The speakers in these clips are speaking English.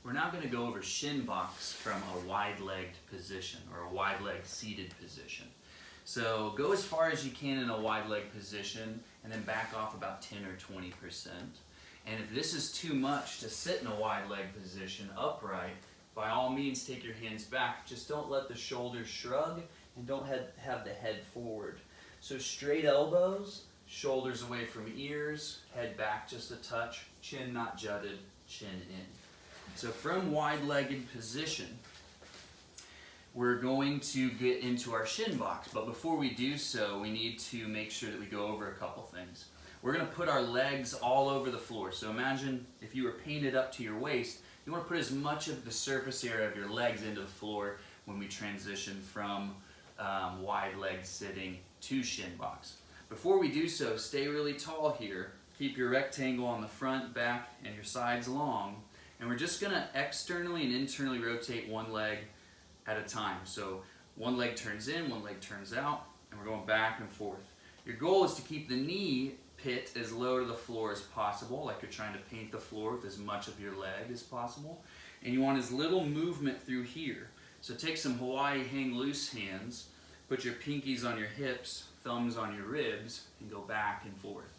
We're now going to go over shin box from a wide-legged position or a wide-leg seated position. So go as far as you can in a wide-leg position and then back off about 10 or 20%. And if this is too much to sit in a wide-leg position upright, by all means take your hands back. Just don't let the shoulders shrug and don't have the head forward. So straight elbows, shoulders away from ears, head back just a touch, chin not jutted, chin in. So from wide-legged position, we're going to get into our shin box, but before we do so, we need to make sure that we go over a couple things. We're going to put our legs all over the floor. So imagine if you were painted up to your waist, you want to put as much of the surface area of your legs into the floor when we transition from wide leg sitting to shin box. Before we do so, stay really tall here. Keep your rectangle on the front, back, and your sides long. And we're just going to externally and internally rotate one leg at a time. So one leg turns in, one leg turns out, and we're going back and forth. Your goal is to keep the knee pit as low to the floor as possible, like you're trying to paint the floor with as much of your leg as possible. And you want as little movement through here. So take some Hawaii hang loose hands, put your pinkies on your hips, thumbs on your ribs, and go back and forth.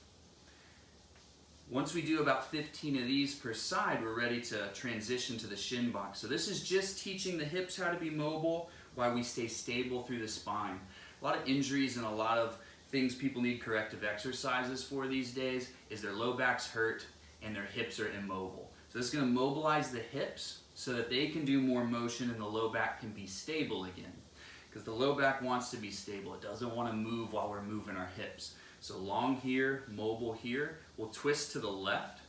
Once we do about 15 of these per side, we're ready to transition to the shin box. So this is just teaching the hips how to be mobile while we stay stable through the spine. A lot of injuries and a lot of things people need corrective exercises for these days is their low backs hurt and their hips are immobile. So this is going to mobilize the hips so that they can do more motion and the low back can be stable again. Because the low back wants to be stable. It doesn't want to move while we're moving our hips. So long here, mobile here. We'll twist to the left.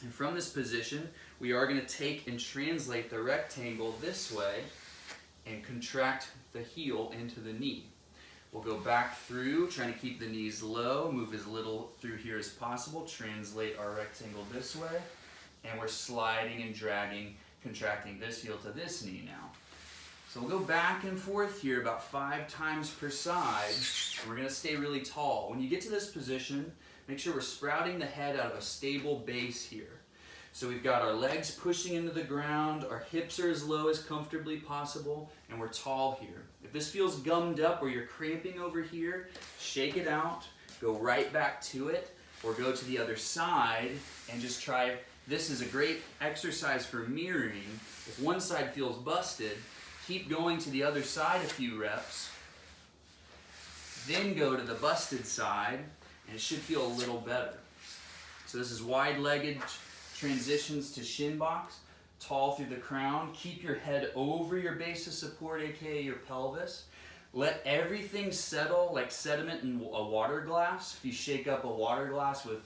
And from this position, we are going to take and translate the rectangle this way and contract the heel into the knee. We'll go back through, trying to keep the knees low, move as little through here as possible, translate our rectangle this way, and we're sliding and dragging, contracting this heel to this knee now. So we'll go back and forth here about 5 times per side, and we're going to stay really tall. When you get to this position, make sure we're sprouting the head out of a stable base here. So we've got our legs pushing into the ground, our hips are as low as comfortably possible, and we're tall here. If this feels gummed up or you're cramping over here, shake it out, go right back to it, or go to the other side and just try. This is a great exercise for mirroring. If one side feels busted, keep going to the other side a few reps, then go to the busted side, and it should feel a little better. So this is wide-legged transitions to shin box, tall through the crown. Keep your head over your base of support, aka your pelvis. Let everything settle like sediment in a water glass. If you shake up a water glass with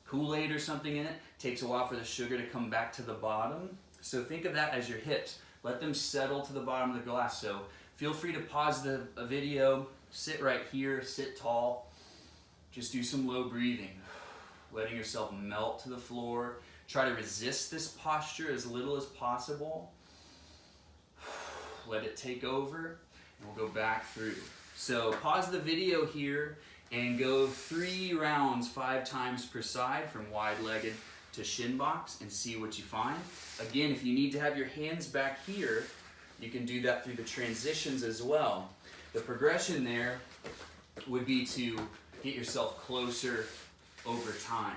Kool-Aid or something in it, it takes a while for the sugar to come back to the bottom. So think of that as your hips. Let them settle to the bottom of the glass. So feel free to pause the video, sit right here, sit tall. Just do some low breathing, letting yourself melt to the floor. Try to resist this posture as little as possible. Let it take over, and we'll go back through. So pause the video here and go 3 rounds 5 times per side from wide-legged to shin box and see what you find. Again, if you need to have your hands back here, you can do that through the transitions as well. The progression there would be to get yourself closer over time.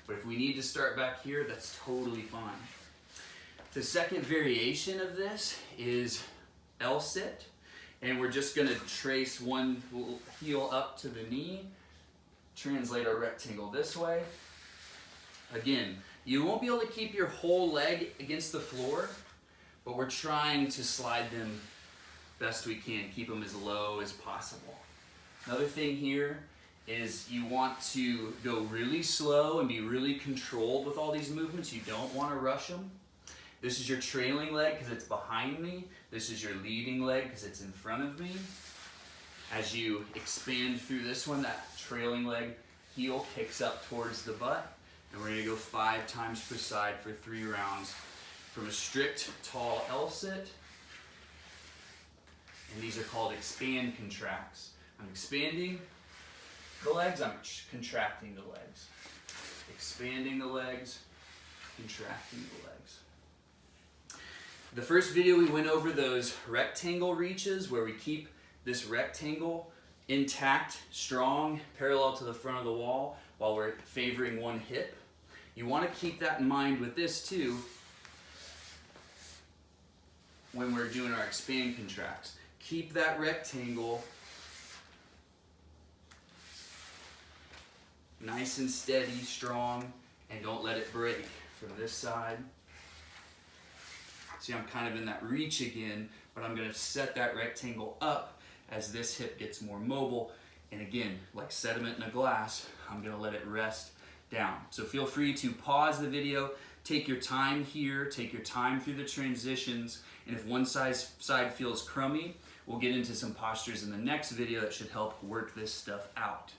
But if we need to start back here, that's totally fine. The second variation of this is L-sit. And we're just going to trace one heel up to the knee, translate our rectangle this way. Again, you won't be able to keep your whole leg against the floor, but we're trying to slide them best we can, keep them as low as possible. Another thing here is you want to go really slow and be really controlled with all these movements. You don't want to rush them. This is your trailing leg because it's behind me. This is your leading leg because it's in front of me. As you expand through this one, that trailing leg heel kicks up towards the butt. And we're going to go 5 times per side for 3 rounds from a strict tall L-sit. And these are called expand contracts. I'm expanding the legs, I'm contracting the legs. Expanding the legs, contracting the legs. The first video we went over those rectangle reaches where we keep this rectangle intact, strong, parallel to the front of the wall while we're favoring one hip. You want to keep that in mind with this too when we're doing our expand contracts. Keep that rectangle nice and steady, strong, and don't let it break. From this side, see, I'm kind of in that reach again, but I'm going to set that rectangle up as this hip gets more mobile. And again, like sediment in a glass, I'm going to let it rest down. So feel free to pause the video, take your time here, take your time through the transitions, and if one side feels crummy, we'll get into some postures in the next video that should help work this stuff out.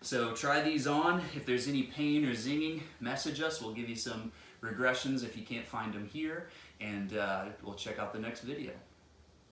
So try these on. If there's any pain or zinging, message us. We'll give you some regressions if you can't find them here, and we'll check out the next video.